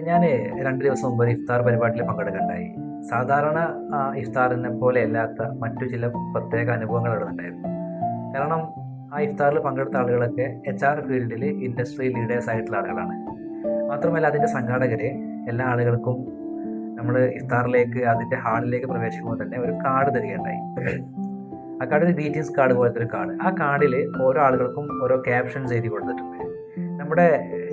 ഞാൻ 2 ദിവസം മുമ്പ് ഒരു ഇഫ്താർ പരിപാടിയിൽ പങ്കെടുക്കുകയുണ്ടായി. സാധാരണ ഇഫ്താറിനെ പോലെ അല്ലാത്ത മറ്റു ചില പ്രത്യേക അനുഭവങ്ങൾ അവിടെ ഉണ്ടായിരുന്നു. കാരണം ആ ഇഫ്താറിൽ പങ്കെടുത്ത ആളുകളൊക്കെ HR ഫീൽഡിൽ ഇൻഡസ്ട്രി ലീഡേഴ്സ് ആയിട്ടുള്ള ആളുകളാണ്. മാത്രമല്ല അതിൻ്റെ സംഘാടകർ എല്ലാ ആളുകൾക്കും നമ്മൾ ഇഫ്താറിലേക്ക് അതിൻ്റെ ഹാളിലേക്ക് പ്രവേശിക്കുമ്പോൾ തന്നെ ഒരു കാർഡ് തരികയുണ്ടായി. ആ കാർഡ് ഒരു ഗ്രീറ്റിംഗ്സ് കാർഡ് പോലത്തെ ഒരു കാർഡ്. ആ കാർഡിൽ ഓരോ ആളുകൾക്കും ഓരോ ക്യാപ്ഷൻസ് എഴുതി കൊടുത്തിട്ടുണ്ട്. നമ്മുടെ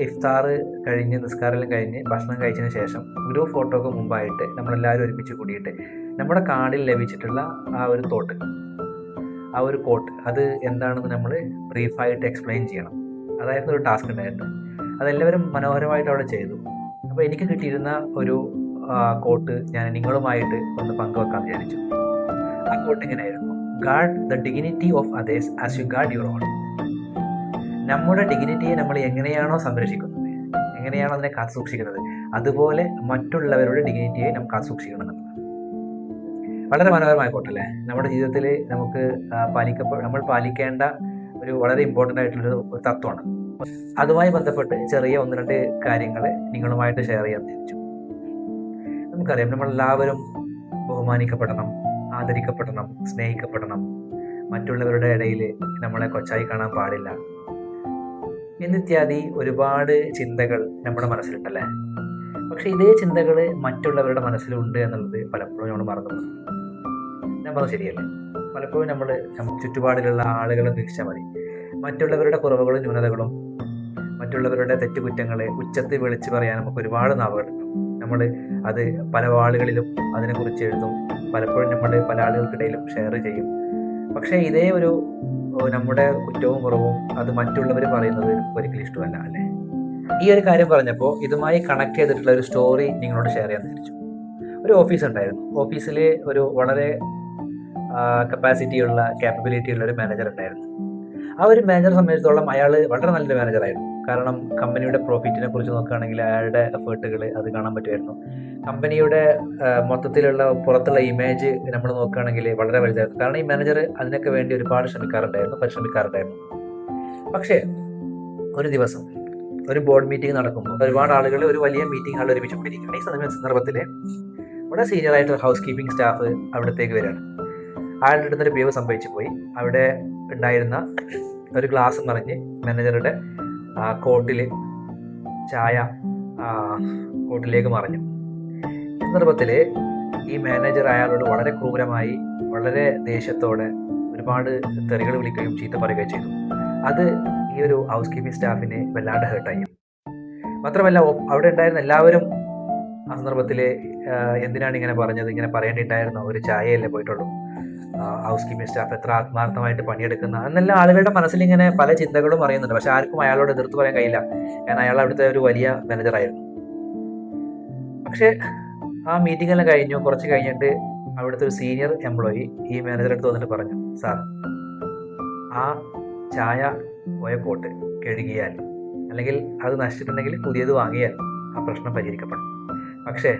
ഇഫ്താർ കഴിഞ്ഞ് നിസ്കാരം കഴിഞ്ഞ് ഭക്ഷണം കഴിച്ചതിന് ശേഷം ഗ്രൂപ്പ് ഫോട്ടോക്ക് മുമ്പായിട്ട് നമ്മളെല്ലാവരും ഒരുമിച്ച് കൂടിയിട്ട് നമ്മുടെ കാർഡിൽ ലഭിച്ചിട്ടുള്ള ആ ഒരു തോട്ട്, ആ ഒരു കോട്ട്, അത് എന്താണെന്ന് നമ്മൾ ബ്രീഫായിട്ട് എക്സ്പ്ലെയിൻ ചെയ്യണം. അതായിരുന്നു ഒരു ടാസ്ക് ഉണ്ടായിരുന്നു. അതെല്ലാവരും മനോഹരമായിട്ട് അവിടെ ചെയ്തു. അപ്പോൾ എനിക്ക് കിട്ടിയിരുന്ന ഒരു കോട്ട് ഞാൻ നിങ്ങളുമായിട്ട് ഒന്ന് പങ്കുവെക്കാൻ വിചാരിച്ചു. ആ കോട്ട് ഇങ്ങനെയായിരുന്നു: guard the dignity of others as you guard your own. നമ്മുടെ ഡിഗ്നിറ്റിയെ നമ്മൾ എങ്ങനെയാണോ സംരക്ഷിക്കുന്നത്, എങ്ങനെയാണോ അതിനെ കാത്തു സൂക്ഷിക്കുന്നത്, അതുപോലെ മറ്റുള്ളവരുടെ ഡിഗ്നിറ്റിയെ നമുക്ക് കാത്തു സൂക്ഷിക്കണം എന്നുള്ളത് വളരെ മനോഹരമായ കോട്ടല്ലേ. നമ്മുടെ ജീവിതത്തിൽ നമുക്ക് നമ്മൾ പാലിക്കേണ്ട ഒരു വളരെ ഇമ്പോർട്ടൻ്റ് ആയിട്ടുള്ളൊരു തത്വമാണ്. അതുമായി ബന്ധപ്പെട്ട് ചെറിയ 1-2 കാര്യങ്ങൾ നിങ്ങളുമായിട്ട് ഷെയർ ചെയ്യാൻ തിരിച്ചു. നമുക്കറിയാം, നമ്മളെല്ലാവരും ബഹുമാനിക്കപ്പെടണം, ആദരിക്കപ്പെടണം, സ്നേഹിക്കപ്പെടണം, മറ്റുള്ളവരുടെ ഇടയിൽ നമ്മളെ കൊച്ചായി കാണാൻ പാടില്ല എന്നിത്യാദി ഒരുപാട് ചിന്തകൾ നമ്മുടെ മനസ്സിലുണ്ടല്ലേ. പക്ഷെ ഇതേ ചിന്തകൾ മറ്റുള്ളവരുടെ മനസ്സിലുണ്ട് എന്നുള്ളത് പലപ്പോഴും നമ്മൾ മറന്നു പോകും. ഞാൻ പറഞ്ഞത് ശരിയല്ലേ? പലപ്പോഴും നമ്മൾ ചുറ്റുപാടിലുള്ള ആളുകളെ വീക്ഷിച്ചാൽ മതി. മറ്റുള്ളവരുടെ കുറവുകളും ന്യൂനതകളും, മറ്റുള്ളവരുടെ തെറ്റുകുറ്റങ്ങളെ ഉച്ചത്തിൽ വിളിച്ച് പറയാൻ നമുക്ക് ഒരുപാട് നാവുകളുണ്ട്. നമ്മൾ അത് പല ആളുകളിലും അതിനെക്കുറിച്ച് എഴുതും, പലപ്പോഴും നമ്മൾ പല ആളുകൾക്കിടയിലും ഷെയർ ചെയ്യും. പക്ഷേ ഇതേ ഒരു നമ്മുടെ കുറ്റവും കുറവും അത് മറ്റുള്ളവർ പറയുന്നത് ഒരിക്കലും ഇഷ്ടമല്ല അല്ലേ. ഈ ഒരു കാര്യം പറഞ്ഞപ്പോൾ ഇതുമായി കണക്ട് ചെയ്തിട്ടുള്ള ഒരു സ്റ്റോറി നിങ്ങളോട് ഷെയർ ചെയ്യാൻ തിരിച്ചു. ഒരു ഓഫീസ് ഉണ്ടായിരുന്നു. ഓഫീസിൽ ഒരു വളരെ കപ്പാസിറ്റിയുള്ള ക്യാപ്പബിലിറ്റി ഉള്ള ഒരു മാനേജർ ഉണ്ടായിരുന്നു. ആ ഒരു മാനേജറെ സംബന്ധിച്ചിടത്തോളം അയാൾ വളരെ നല്ലൊരു മാനേജറായിരുന്നു. കാരണം കമ്പനിയുടെ പ്രോഫിറ്റിനെ കുറിച്ച് നോക്കുകയാണെങ്കിൽ അയാളുടെ എഫേർട്ടുകൾ അത് കാണാൻ പറ്റുമായിരുന്നു. കമ്പനിയുടെ മൊത്തത്തിലുള്ള പുറത്തുള്ള ഇമേജ് നമ്മൾ നോക്കുകയാണെങ്കിൽ വളരെ വലുതായിരുന്നു. കാരണം ഈ മാനേജർ അതിനൊക്കെ വേണ്ടി ഒരുപാട് പരിശ്രമിക്കാറുണ്ടായിരുന്നു. പക്ഷേ ഒരു ദിവസം ഒരു ബോർഡ് മീറ്റിംഗ് നടക്കുമ്പോൾ ഒരുപാട് ആളുകൾ ഒരു വലിയ മീറ്റിംഗ് ഹാളിൽ ഒരുമിച്ച് കൊണ്ടിരിക്കുകയാണ്. ഈ സന്ദർഭത്തിൽ ഇവിടെ സീനിയർ ആയിട്ടുള്ള ഹൗസ് കീപ്പിംഗ് സ്റ്റാഫ് അവിടത്തേക്ക് വരികയാണ്. അയാളുടെ അടുത്തൊരു പിഴവ് സംഭവിച്ചു പോയി. അവിടെ ഉണ്ടായിരുന്ന ഒരു ഗ്ലാസ് മറിഞ്ഞ് മാനേജറുടെ കോട്ടിൽ ചായ കോട്ടിലേക്ക് മറിഞ്ഞു. സന്ദർഭത്തിൽ ഈ മാനേജർ അയാളോട് വളരെ ക്രൂരമായി, വളരെ ദേഷ്യത്തോടെ ഒരുപാട് തെറികൾ വിളിക്കുകയും ചീത്ത പറയുകയും ചെയ്തു. അത് ഈ ഒരു ഹൗസ് കീപ്പിംഗ് സ്റ്റാഫിനെ വല്ലാണ്ട് ഹേർട്ടായി. മാത്രമല്ല അവിടെ ഉണ്ടായിരുന്ന എല്ലാവരും ആ സന്ദർഭത്തിൽ എന്തിനാണ് ഇങ്ങനെ പറഞ്ഞത്, ഇങ്ങനെ പറയേണ്ടിയിട്ടായിരുന്നു, ഒരു ചായയല്ലേ പോയിട്ടുള്ളൂ, ഹൗസ് കീപ്പിംഗ് സ്റ്റാഫ് എത്ര ആത്മാർത്ഥമായിട്ട് പണിയെടുക്കുന്ന എന്നെല്ലാം ആളുകളുടെ മനസ്സിൽ ഇങ്ങനെ പല ചിന്തകളും അറിയുന്നുണ്ട്. പക്ഷെ ആർക്കും അയാളോട് എതിർത്ത് പറയാൻ കഴിയില്ല, കാരണം അയാൾ അവിടുത്തെ ഒരു വലിയ മാനേജറായിരുന്നു. പക്ഷേ ആ മീറ്റിംഗ് എല്ലാം കഴിഞ്ഞു. കുറച്ച് കഴിഞ്ഞിട്ട് അവിടുത്തെ ഒരു സീനിയർ എംപ്ലോയി ഈ മാനേജറെ അടുത്ത് വന്നിട്ട് പറഞ്ഞു: സാർ, ആ ചായ പോയ കോട്ട് കഴുകിയാൽ, അല്ലെങ്കിൽ അത് നശിച്ചിട്ടുണ്ടെങ്കിൽ പുതിയത് വാങ്ങിയാൽ ആ പ്രശ്നം പരിഹരിക്കപ്പെടും. പക്ഷേ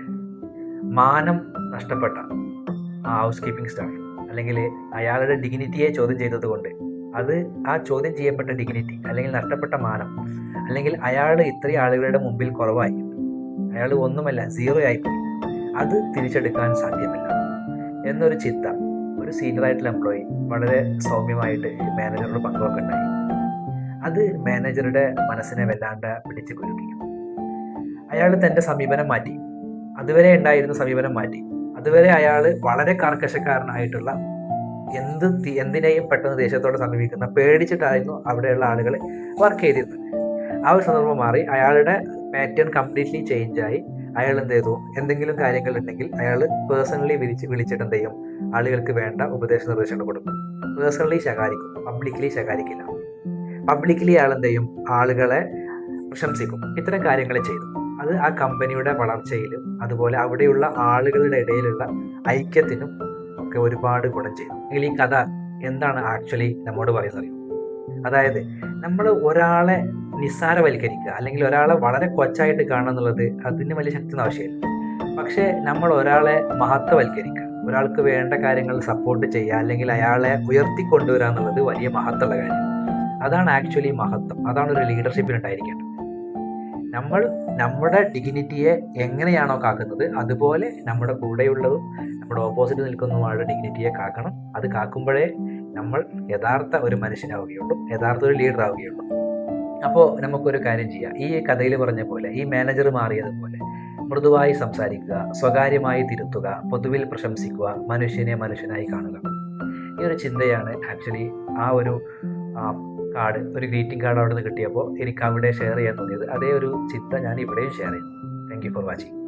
മാനം നഷ്ടപ്പെട്ട ആ ഹൗസ് കീപ്പിംഗ് സ്റ്റാഫ്, അല്ലെങ്കിൽ അയാളുടെ ഡിഗ്നിറ്റിയെ ചോദ്യം ചെയ്തത് കൊണ്ട്, അത് ആ ചോദ്യം ചെയ്യപ്പെട്ട ഡിഗ്നിറ്റി അല്ലെങ്കിൽ നഷ്ടപ്പെട്ട മാനം, അല്ലെങ്കിൽ അയാൾ ഇത്രയും ആളുകളുടെ മുമ്പിൽ കുറവായി, അയാൾ ഒന്നുമല്ല, 0 ആയിപ്പോയി, അത് തിരിച്ചെടുക്കാൻ സാധ്യമല്ല എന്നൊരു ചിന്ത ഒരു സീനിയർ ആയിട്ടുള്ള എംപ്ലോയി വളരെ സൗമ്യമായിട്ട് മാനേജറോട് പങ്കുവെക്കുണ്ടായി. അത് മാനേജറുടെ മനസ്സിനെ വല്ലാണ്ട് പിടിച്ചു കുലുക്കി. അയാൾ തൻ്റെ സമീപനം മാറ്റി, അതുവരെ ഉണ്ടായിരുന്ന സമീപനം മാറ്റി. അതുവരെ അയാൾ വളരെ കർക്കശക്കാരനായിട്ടുള്ള, എന്തിനേയും പെട്ടെന്ന് ദേഷ്യത്തോടെ സമീപിക്കുന്ന, പേടിച്ചിട്ടായിരുന്നു അവിടെയുള്ള ആളുകൾ വർക്ക് ചെയ്തിരുന്നത്. ആ ഒരു സന്ദർഭം മാറി. അയാളുടെ പാറ്റേൺ കംപ്ലീറ്റ്ലി ചേഞ്ചായി. അയാൾ എന്ത് ചെയ്തു, എന്തെങ്കിലും കാര്യങ്ങൾ ഉണ്ടെങ്കിൽ അയാൾ പേഴ്സണലി വിളിച്ചിട്ട് എന്ത് ചെയ്യും, ആളുകൾക്ക് വേണ്ട ഉപദേശ നിർദ്ദേശങ്ങൾ കൊടുക്കും. പേഴ്സണലി ശകാരിക്കും, പബ്ലിക്കലി ശകാരിക്കില്ല. പബ്ലിക്കലി അയാൾ എന്ത് ചെയ്യും, ആളുകളെ പ്രശംസിക്കും. ഇത്തരം കാര്യങ്ങൾ ചെയ്തു. അത് ആ കമ്പനിയുടെ വളർച്ചയിലും അതുപോലെ അവിടെയുള്ള ആളുകളുടെ ഇടയിലുള്ള ഐക്യത്തിനും ഒക്കെ ഒരുപാട് ഗുണം ചെയ്തു. എങ്കിൽ ഈ കഥ എന്താണ് ആക്ച്വലി നമ്മോട് പറയുന്നത്? അതായത് നമ്മൾ ഒരാളെ നിസ്സാരവൽക്കരിക്കുക, അല്ലെങ്കിൽ ഒരാളെ വളരെ കൊച്ചായിട്ട് കാണുക എന്നുള്ളത് അതിന് വലിയ ശക്തിയൊന്നും ആവശ്യമില്ല. പക്ഷേ നമ്മൾ ഒരാളെ മഹത്വവൽക്കരിക്കുക, ഒരാൾക്ക് വേണ്ട കാര്യങ്ങൾ സപ്പോർട്ട് ചെയ്യുക, അല്ലെങ്കിൽ അയാളെ ഉയർത്തിക്കൊണ്ടുവരിക എന്നുള്ളത് വലിയ മഹത്വമുള്ള കാര്യം. അതാണ് ആക്ച്വലി മഹത്വം. അതാണ് ഒരു ലീഡർഷിപ്പിന് ഉണ്ടായിരിക്കേണ്ടത്. നമ്മൾ നമ്മുടെ ഡിഗ്നിറ്റിയെ എങ്ങനെയാണോ കാക്കുന്നത് അതുപോലെ നമ്മുടെ കൂടെയുള്ളതും നമ്മുടെ ഓപ്പോസിറ്റ് നിൽക്കുന്നതുമായ ഡിഗ്നിറ്റിയെ കാക്കണം. അത് കാക്കുമ്പോഴേ നമ്മൾ യഥാർത്ഥ ഒരു മനുഷ്യനാവുകയുള്ളൂ, യഥാർത്ഥ ഒരു ലീഡർ ആവുകയുള്ളൂ. അപ്പോൾ നമുക്കൊരു കാര്യം ചെയ്യാം. ഈ കഥയിൽ പറഞ്ഞ പോലെ, ഈ മാനേജർ മാറിയതുപോലെ മൃദുവായി സംസാരിക്കുക, സ്വകാര്യമായി തിരുത്തുക, പൊതുവിൽ പ്രശംസിക്കുക, മനുഷ്യനെ മനുഷ്യനായി കാണുക. ഈ ഒരു ചിന്തയാണ് ആക്ച്വലി ആ ഒരു കാർഡ്, ഒരു ഗ്രീറ്റിംഗ് കാർഡ് അവിടെ നിന്ന് കിട്ടിയപ്പോൾ എനിക്ക് അവിടെ ഷെയർ ചെയ്യാൻ തോന്നിയത്. അതേ ഒരു ചിന്ത ഞാൻ ഇവിടെയും ഷെയർ ചെയ്യുന്നു. Thank you for watching.